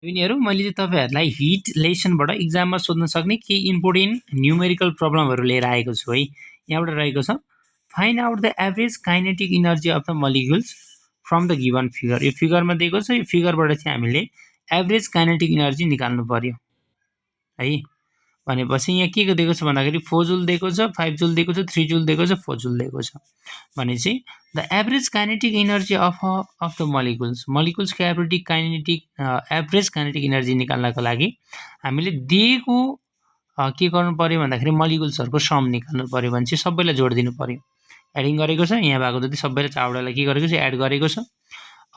यिनीहरू मैले चाहिँ तपाईँहरूलाई हिट लेसनबाट एक्जाममा सोध्न सक्ने केही इम्पोर्टेन्ट न्युमेरिकल प्रब्लमहरू लिएर आएको छु है। यहाँबाट रहेको छ find out the average kinetic energy of the molecules from the given figure. यो फिगरमा दिएको छ, यो फिगरबाट चाहिँ हामीले एभरेज काइनेटिक इनर्जी निकाल्नु पर्यो है। भनेपछि यहाँ के दिएको छ भन्दाखेरि 4 जुल दिएको छ, 5 जुल दिएको छ, 3 जुल दिएको छ, 4 जुल दिएको छ। भनेपछि the average kinetic energy of the मलिक्युल्सको एभरेज काइनेटिक इनर्जी निकाल्नको लागि हामीले दिएको के गर्नु पर्यो भन्दाखेरि मलिक्युल्सहरूको सम निकाल्नु पर्यो भने चाहिँ सबैलाई जोड दिनु पर्यो। एडिङ गरेको छ, यहाँ भएको जति सबैले चारवटालाई के गरेको छ एड गरेको छ।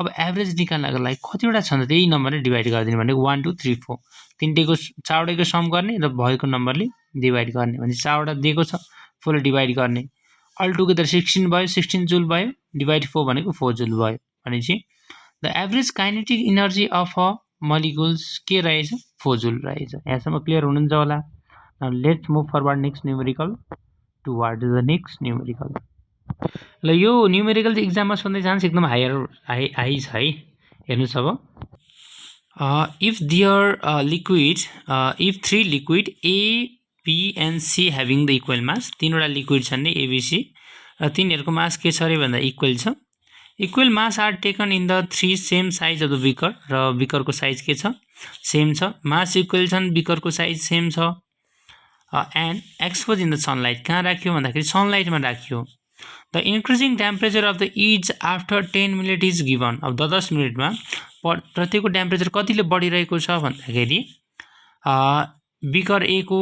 अब एभरेज निकाल्नको लागि कतिवटा छ त त्यही नम्बरले डिभाइड गरिदिनु भनेको 1 2 3 4 तीनटैको चारवटैको सम गर्ने र भएको नम्बरले डिभाइड गर्ने। भने चारवटा दिएको छ, 4 ले डिभाइड गर्ने। अल टुगेदर 16 भयो, 16 जुल भयो, डिभाइड 4 भनेको 4 जुल भयो। भनेपछि the average kinetic energy of a molecules के रहेछ 4 जुल रहेछ। यहाँसम्म क्लियर हुनुहुन्छ होला। Now let's move forward next numerical toward the next numerical. ल यो न्युमेरिकल चाहिँ एक्जाममा सोध्ने चान्स एकदम हाई छ है। हेर्नुहोस् अब if their liquid if 3 liquid A, B and C having the equal mass, तीनवटा लिक्विड छन् नि ABC र तिनीहरूको मास के छ अरे भन्दा इक्वल छ। Equal mass are taken in the 3 same size of the beaker, र बिकरको साइज के छ सेम छ, मास इक्वल छन्, बिकरको साइज सेम छ। And expose in the sunlight, कहाँ राख्यो भन्दाखेरि सनलाइटमा राख्यो। The increasing temperature of the each after 10 minute is given. अब 10 मिनटमा प्रतिको टेम्परेचर कतिले बढिरहेको छ भन्दाखेरि बिकर ए को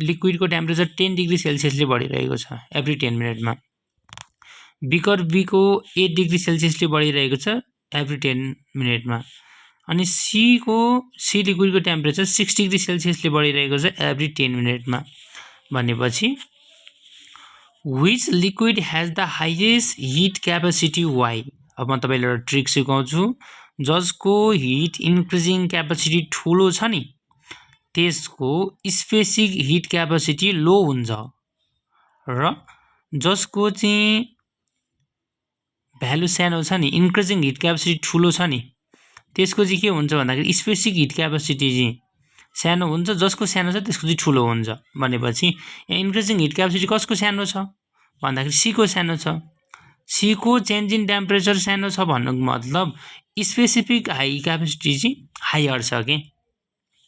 लिक्विडको टेम्परेचर 10 डिग्री सेल्सियसले बढिरहेको छ एभ्री 10 मिनटमा। बिकर बी को 8 डिग्री सेल्सियसले बढिरहेको छ एभ्री 10 मिनटमा। अनि सी लिक्विडको टेम्परेचर 6 डिग्री सेल्सियसले बढिरहेको छ एभ्री 10 मिनटमा। भनेपछि which liquid has the highest heat capacity y। अब म तपाईँलाई एउटा ट्रिक सिकाउँछु। जसको हिट इन्क्रिजिङ क्यापेसिटी ठुलो छ नि त्यसको स्पेसिफिक हिट क्यापेसिटी लो हुन्छ, र जसको चाहिँ भ्यालु सानो छ नि इन्क्रिजिङ हिट क्यापेसिटी ठुलो छ नि त्यसको चाहिँ के हुन्छ भन्दाखेरि स्पेसिफिक हिट क्यापेसिटी चाहिँ सानो हुन्छ, जसको सानो छ त्यसको चाहिँ ठुलो हुन्छ। भनेपछि यहाँ इन्क्रिजिङ हिट क्यापेसिटी कसको सानो छ भन्दाखेरि सी को सानो छ। सी को चेन्ज इन टेम्परेचर सानो छ भन्नुको मतलब स्पेसिफिक हाई क्यापेसिटी चाहिँ हायर छ के।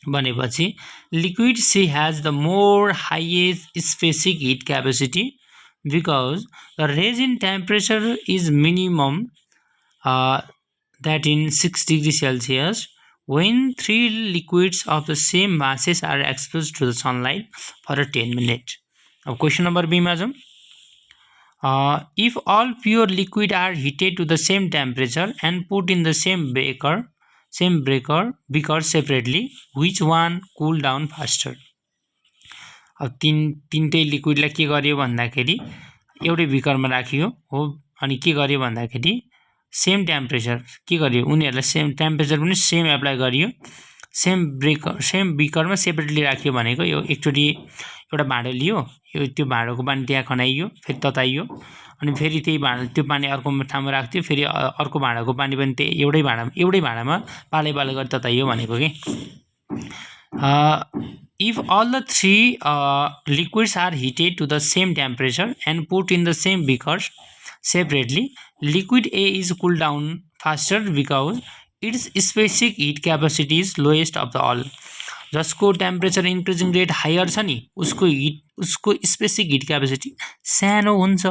भनेपछि liquid C has the more highest specific heat capacity because the range in temperature is minimum that in 6 degrees Celsius when 3 liquids of the same masses are exposed to the sunlight for a 10 minutes. अब question number be में जाऊँ। If all pure liquid are heated to the same temperature and put in the same beaker separately, which one cool down faster? अब तीनटै लिक्विडलाई के गर्यो भन्दाखेरि एउटै बिकरमा राखियो हो, अनि के गर्यो भन्दाखेरि सेम टेम्परेचर के गर्यो उनीहरूलाई सेम टेम्परेचर पनि सेम एप्लाई गरियो, सेम बिकरमा सेपरेटली राख्यो। भनेको यो एकचोटि एउटा भाँडो लियो, यो त्यो भाँडोको पानी त्यहाँ खनाइयो, फेरि तताइयो, अनि फेरि त्यही भाँडो त्यो पानी अर्को ठाउँमा राख्थ्यो, फेरि अर्को भाँडाको पानी पनि त्यही एउटै भाँडामा पालै गरी तताइयो भनेको के। If all the 3 liquids are heated to the same temperature and put in the same beakers separately, liquid A is cooled down faster because its specific heat capacity is lowest of the all. जसको temperature increasing rate higher छ नि उसको specific heat capacity सानो हुन्छ,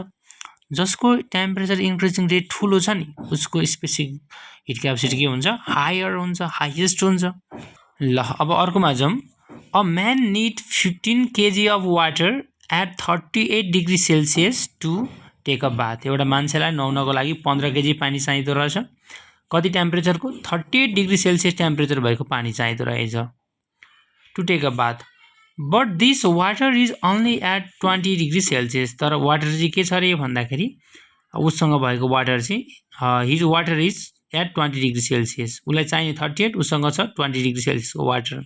जसको temperature increasing rate ठुलो छ नि उसको स्पेसिफिक हिट क्यापेसिटी के हुन्छ हायर हुन्छ, हाइएस्ट हुन्छ। ल अब अर्कोमा जाउँ। A man need 15 kg of water at 38 degree Celsius to take a bath. एउटा मान्छेलाई नुहाउनको लागि 15 kg पानी चाहिँदो रहेछ। कति टेम्परेचरको 38 डिग्री सेल्सियस टेम्परेचर भएको पानी चाहिँदो रहेछ to take a bath. But this water is only at 20 degree Celsius. तर वाटर चाहिँ के छ अरे भन्दाखेरि उसँग भएको वाटर चाहिँ his water is at 20 degree Celsius, उसलाई चाहिने 38, उसँग छ 20 डिग्री सेल्सियसको water.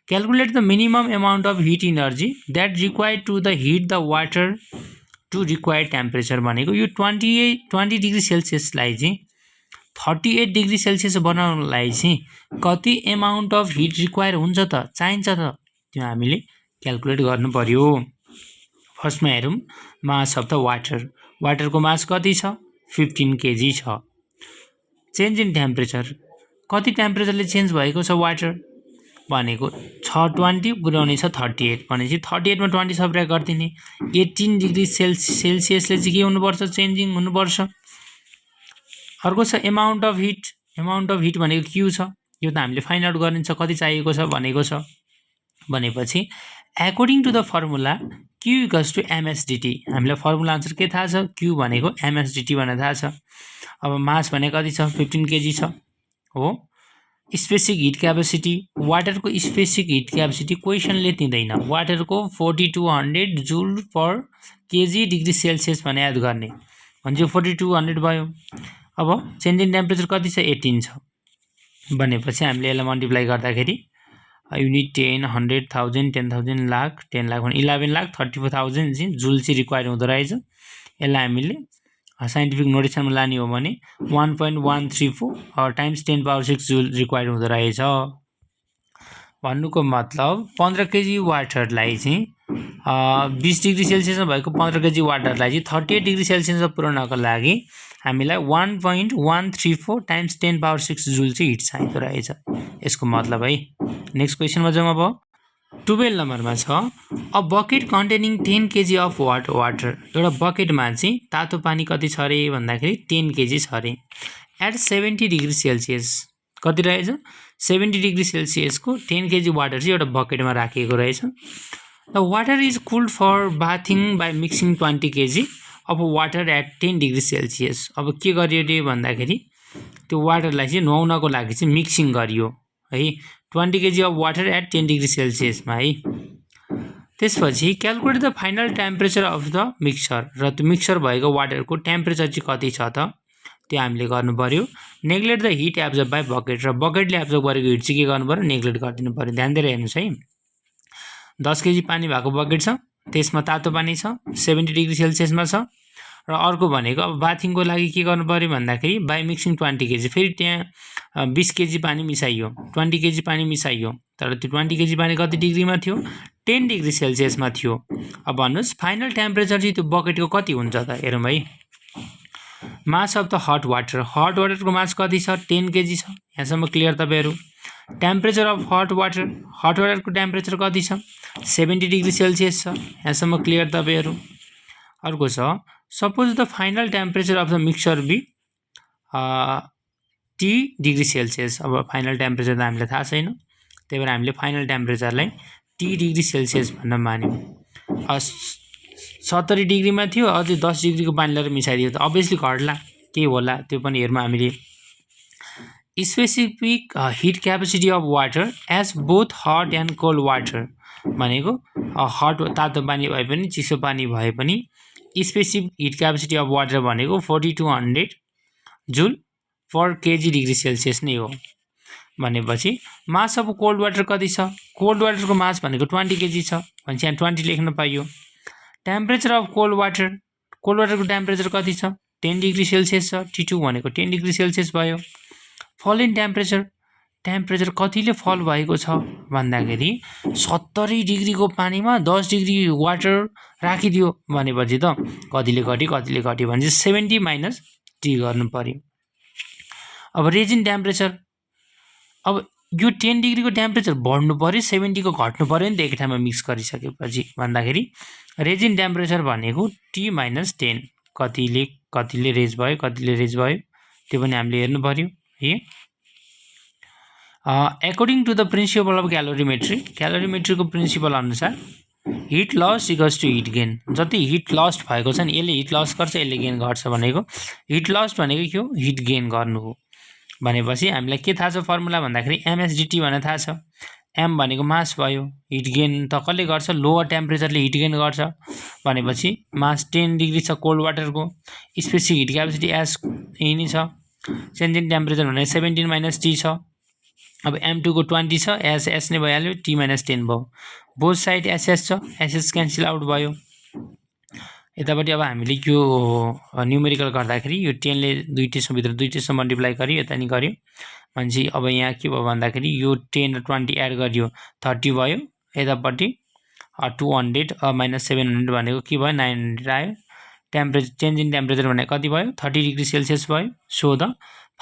Calculate the minimum amount of heat energy that required to the heat the water to required temperature. भनेको यो 20 डिग्री सेल्सियसलाई चाहिँ 38 डिग्री सेल्सियस बनाउनलाई चाहिँ कति एमाउन्ट अफ हिट रिक्वायर हुन्छ त, चाहिन्छ त, त्यो हामीले क्याल्कुलेट गर्नु पर्यो। फर्स्टमा हेरौँ, मास अफ द वाटर। वाटरको मास कति छ? 15 केजी छ। चेन्ज इन टेम्परेचर, कति टेम्परेचरले चेन्ज भएको छ वाटर भनेको 20 पुर्याउने छ 38, भनेपछि 38 मा 20 सब्ट्र्याक्ट गरिदिने। 18 डिग्री सेल्सियसले चाहिँ के हुनुपर्छ? चेन्जिङ हुनुपर्छ। अर्को छ amount of hit. Amount of hit भनेको क्यू छ, यो त हामीले फाइन्ड आउट गर्नु छ कति चाहिएको छ भनेको छ। भनेपछि according to the formula Q equals to MSDT, हामीलाई फर्मुला आन्सर के थाहा छ? क्यू भनेको एमएसडिटी भनेर थाहा छ। अब मास भने कति छ? 15 केजी छ हो। स्पेसिफिक हिट क्यापेसिटी, वाटरको स्पेसिफिक हिट क्यापेसिटी क्वेसनले दिँदैन। वाटरको 4200 joule per KG degree Celsius भने याद गर्ने, भने 4200 भयो। अब चेन्ज इन टेम्परेचर कति छ? 18 छ। भनेपछि हामीले यसलाई मल्टिप्लाई गर्दाखेरि युनिट 10, 100,000, 10,000, लाख, 10 लाख भने 11 लाख 34,000 चाहिँ जुल चाहिँ रिक्वायर हुँदो रहेछ। यसलाई हामीले साइन्टिफिक नोटेसनमा लाने हो भने 1.134 टाइम्स 10 पावर 6 जुल रिक्वायर हुँदो रहेछ। भन्नुको मतलब 15 केजी वाटरलाई चाहिँ 20 डिग्री सेल्सियसमा भएको 15 केजी वाटरलाई चाहिँ 38 डिग्री सेल्सियसमा पुर्याउनको लागि हामीलाई 1.134 टाइम्स 10 पावर 6 जुल चाहिँ हिट चाहिँदो रहेछ, यसको मतलब है। नेक्स्ट क्वेसनमा जाउँ। अब 12 नम्बरमा छ, a bucket containing 10 KG of water. एउटा बकेटमा चाहिँ तातो पानी कति छ अरे भन्दाखेरि 10 केजी छ अरे। एट 70 डिग्री सेल्सियस कति रहेछ? 70 डिग्री सेल्सियसको 10 केजी वाटर चाहिँ एउटा बकेटमा राखिएको रहेछ। The water is cooled for bathing by mixing 20 KG of water at 10 degree Celsius. अब के गरियो अरे भन्दाखेरि त्यो वाटरलाई चाहिँ नुहाउनको लागि चाहिँ मिक्सिङ गरियो है 20 KG of water at 10 degree सेल्सियसमा है। त्यसपछि calculate the final temperature of the mixture, र त्यो मिक्सचर भएको वाटरको टेम्परेचर चाहिँ कति छ त त्यो हामीले गर्नु पर्यो। Neglect the hit absorb by bucket, र बकेटले एब्जर्ब गरेको हिट चाहिँ के गर्नु पर्यो? नेग्लेक्ट गरिदिनु पर्यो। ध्यान दिएर हेर्नुहोस् है। 10 केजी पानी भएको बकेट छ, त्यसमा तातो पानी छ, 70 डिग्री सेल्सियसमा छ। र अर्को भनेको अब बाथिङको लागि के गर्नु पर्यो भन्दाखेरि बाई मिक्सिङ 20 केजी, फेरि त्यहाँ 20 केजी पानी मिसाइयो, 20 केजी पानी मिसाइयो, तर त्यो 20 केजी पानी कति डिग्रीमा थियो? 10 डिग्री सेल्सियसमा थियो। अब भन्नुहोस् फाइनल टेम्परेचर चाहिँ त्यो बकेटको कति हुन्छ त? हेरौँ है। Mass of the hot water, hot वाटरको मास कति छ? 10 केजी छ। यहाँसम्म क्लियर तपाईँहरू। टेम्परेचर अफ हट वाटरको टेम्परेचर कति छ? 70 डिग्री सेल्सियस छ। यहाँसम्म क्लियर तपाईँहरू। अर्को छ, suppose the final temperature of the mixture be 10 degree Celsius. अब फाइनल टेम्परेचर त हामीलाई थाहा छैन, त्यही भएर हामीले फाइनल टेम्परेचरलाई 10 डिग्री सेल्सियस भनेर मान्यौँ। 70 डिग्रीमा थियो, अझै 10 डिग्रीको पानी लिएर मिसाइदियो त अभियसली घट्ला, के होला त्यो पनि हेर्नु हामीले। Specific heat capacity of water as both hot and cold water भनेको हट तातो पानी भए पनि चिसो पानी भए पनि specific heat capacity of water भनेको 4200 joule per KG degree Celsius नै हो। भनेपछि मास अफ कोल्ड वाटर कति छ? कोल्ड वाटरको मास भनेको 20 केजी छ, भनेपछि यहाँ 20 लेख्न पाइयो। टेम्परेचर अफ कोल्ड वाटरको टेम्परेचर कति छ? 10 डिग्री सेल्सियस छ। T2 भनेको 10 डिग्री सेल्सियस भयो। फल इन टेम्परेचर कतिले फल भएको छ भन्दाखेरि 70 डिग्रीको पानीमा 10 डिग्री वाटर राखिदियो भनेपछि त कतिले घट्यो भने 70 माइनस टी गर्नु पर्यो। अब रेजिन टेम्परेचर, अब यो 10 डिग्रीको टेम्परेचर बढ्नु पर्यो, 70 को घट्नु पर्यो नि त एक ठाउँमा मिक्स गरिसकेपछि भन्दाखेरि रेजिन टेम्परेचर भनेको टी माइनस 10 कतिले रेज भयो त्यो पनि हामीले हेर्नु पर्यो है। According to the principle of क्यालोरीमेट्रीको प्रिन्सिपल अनुसार heat loss equals to heat gain. जति हिट लस्ट भएको छ नि यसले हिट लस गर्छ, यसले गेन गर्छ भनेको हिट लस्ट भनेको के हो? हिट गेन गर्नु हो। भनेपछि हामीलाई के थाहा छ फर्मुला भन्दाखेरि एमएसडिटी भनेर थाहा छ। एम भनेको मास भयो, हिट गेन त कसले गर्छ? लोअर टेम्परेचरले हिट गेन गर्छ। भनेपछि मास 10 डिग्री छ कोल्ड वाटरको, स्पेसिफिक हिट क्यापेसिटी एस यही नै छ। चेन्ज इन टेम्परेचर भने 17 माइनस टी छ। अब M2 को 20 छ, एस नै भइहाल्यो, टी माइनस 10 भयो। बोथ साइड एसएस छ, एसएस क्यान्सल आउट भयो। यतापट्टि अब हामीले यो न्युमेरिकल गर्दाखेरि यो 10 ले 2 टेस्टभित्र 2 टेस्ट मल्टिप्लाई गर्यो, यता नि गर्यो भनेपछि अब यहाँ के भयो भन्दाखेरि यो 10 र 20 एड गरियो 30 भयो, यतापट्टि 200 माइनस 700 भनेको के भयो 900 आयो। टेम्परेचर चेन्ज इन टेम्परेचर भनेको कति भयो 30 डिग्री सेल्सियस भयो। So the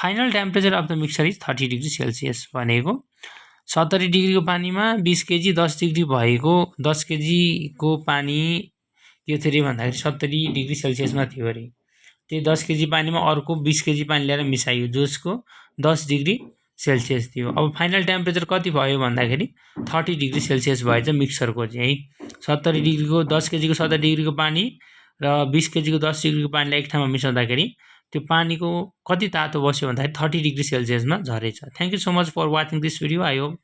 final temperature of the mixture is 30 degree Celsius भनेको 70 डिग्रीको पानीमा 20 केजी 10 डिग्री भएको 10 केजीको पानी के थियो अरे भन्दाखेरि 70 डिग्री सेल्सियसमा थियो अरे। त्यो 10 केजी पानीमा अर्को 20 केजी पानी ल्याएर मिसाइयो जसको 10 डिग्री सेल्सियस थियो। अब फाइनल टेम्परेचर कति भयो भन्दाखेरि 30 डिग्री सेल्सियस भएछ मिक्सचरको चाहिँ है। 70 डिग्रीको 10 केजीको 70 डिग्रीको पानी र 20 केजीको 10 डिग्रीको पानीलाई एक ठाउँमा मिसाउँदाखेरि त्यो पानीको कति तातो बस्यो भन्दाखेरि 30 डिग्री सेल्सियसमा झरेछ। Thank you so much for watching this video. I hope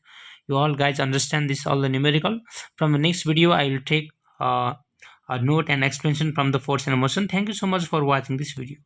you all guys understand this all the numerical. From the next video I will take a note and explanation from the force and motion. Thank you so much for watching this video.